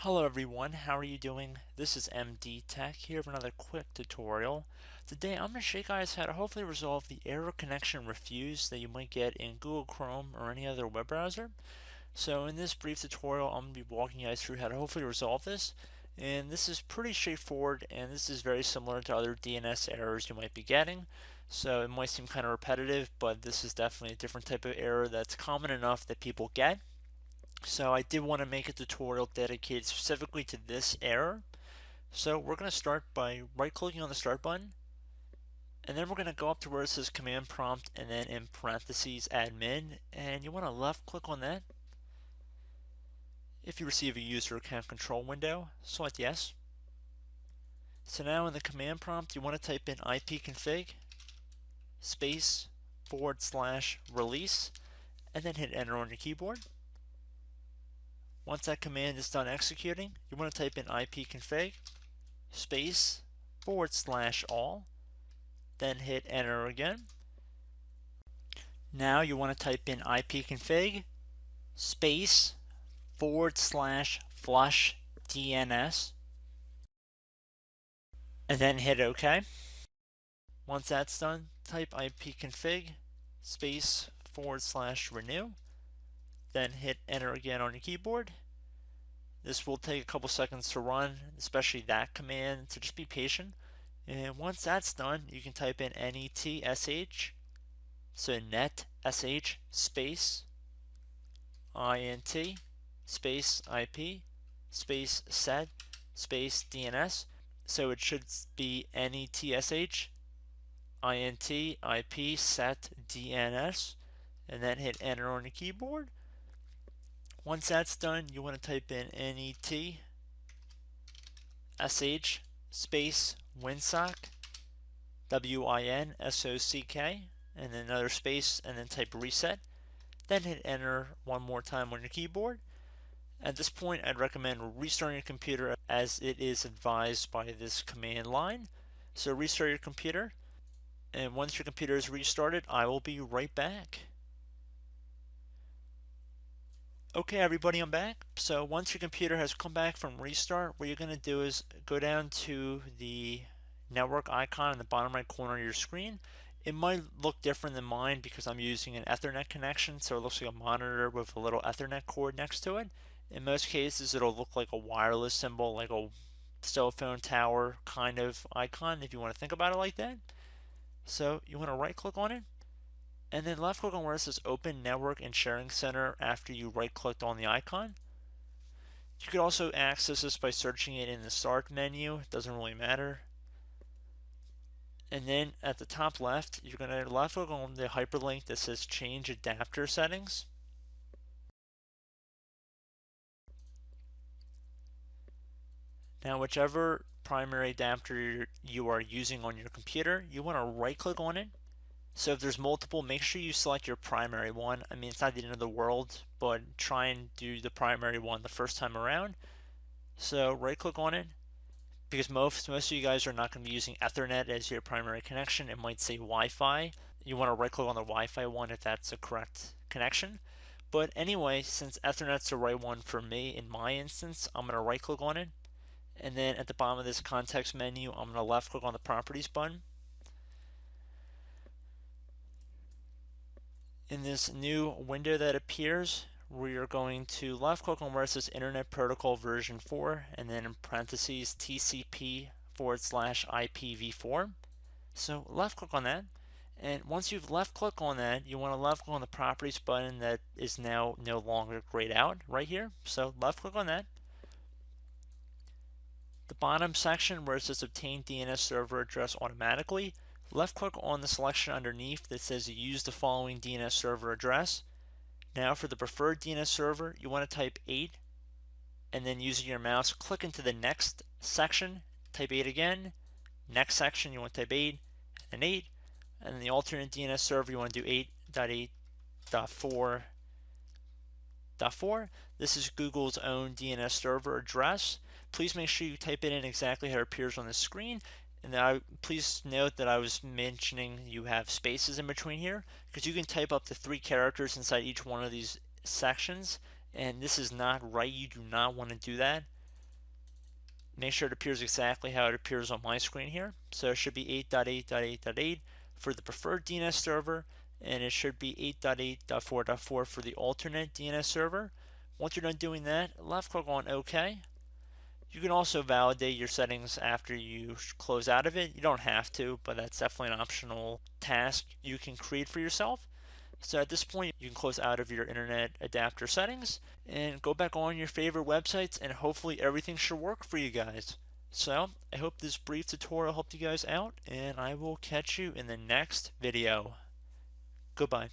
Hello everyone, how are you doing? This is MD Tech here with another quick tutorial. Today I'm going to show you guys how to hopefully resolve the error connection refuse that you might get in Google Chrome or any other web browser. So in this brief tutorial I'm going to be walking you guys through how to hopefully resolve this. And this is pretty straightforward, and this is very similar to other DNS errors you might be getting. So it might seem kind of repetitive, but this is definitely a different type of error that's common enough that people get. So I did want to make a tutorial dedicated specifically to this error. So we're going to start by right clicking on the start button, and then we're going to go up to where it says command prompt and then in parentheses admin, and you want to left click on that. If you receive a user account control window, select yes. So now in the command prompt you want to type in ipconfig space / release and then hit enter on your keyboard. Once that command is done executing, you want to type in ipconfig space / all, then hit enter again. Now you want to type in ipconfig space / flush DNS and then hit OK. Once that's done, type ipconfig space / renew, then hit enter again on your keyboard. This will take a couple seconds to run, especially that command, so just be patient. And once that's done, you can type in netsh, so netsh space int space ip space set space DNS. So it should be netsh int ip set DNS, and then hit enter on your keyboard. Once that's done, you want to type in netsh space winsock, winsock, and then another space, and then type reset. Then hit enter one more time on your keyboard. At this point, I'd recommend restarting your computer as it is advised by this command line. So restart your computer, and once your computer is restarted, I will be right back. Okay everybody, I'm back. So once your computer has come back from restart, what you're going to do is go down to the network icon in the bottom right corner of your screen. It might look different than mine because I'm using an Ethernet connection, so it looks like a monitor with a little Ethernet cord next to it. In most cases it'll look like a wireless symbol, like a cell phone tower kind of icon if you want to think about it like that. So you want to right click on it, and then left click on where it says Open Network and Sharing Center after you right clicked on the icon. You could also access this by searching it in the Start menu, it doesn't really matter. And then at the top left, you're going to left click on the hyperlink that says Change Adapter Settings. Now whichever primary adapter you are using on your computer, you want to right click on it. So if there's multiple, make sure you select your primary one. I mean, it's not the end of the world, but try and do the primary one the first time around. So right click on it, because most of you guys are not going to be using Ethernet as your primary connection. It might say Wi-Fi. You want to right click on the Wi-Fi one if that's the correct connection. But anyway, since Ethernet's the right one for me in my instance, I'm going to right click on it. And then at the bottom of this context menu, I'm going to left click on the Properties button. In this new window that appears, we are going to left click on where it says Internet Protocol version 4 and then in parentheses TCP / IPv4. So left click on that, and once you've left click on that, you want to left click on the properties button that is now no longer grayed out right here. So left click on that. The bottom section where it says obtain DNS server address automatically, left click on the selection underneath that says use the following DNS server address. Now for the preferred DNS server, you want to type 8 and then using your mouse click into the next section, type 8 again, next section you want to type 8 and 8, and then the alternate DNS server you want to do 8.8.4.4. This is Google's own DNS server address. Please make sure you type it in exactly how it appears on the screen. And please note that I was mentioning you have spaces in between here because you can type up to 3 characters inside each one of these sections, and this is not right. You do not want to do that. Make sure it appears exactly how it appears on my screen here. So it should be 8.8.8.8 for the preferred DNS server, and it should be 8.8.4.4 for the alternate DNS server. Once you're done doing that, left click on OK. You can also validate your settings after you close out of it. You don't have to, but that's definitely an optional task you can create for yourself. So at this point, you can close out of your internet adapter settings and go back on your favorite websites, and hopefully everything should work for you guys. So I hope this brief tutorial helped you guys out, and I will catch you in the next video. Goodbye.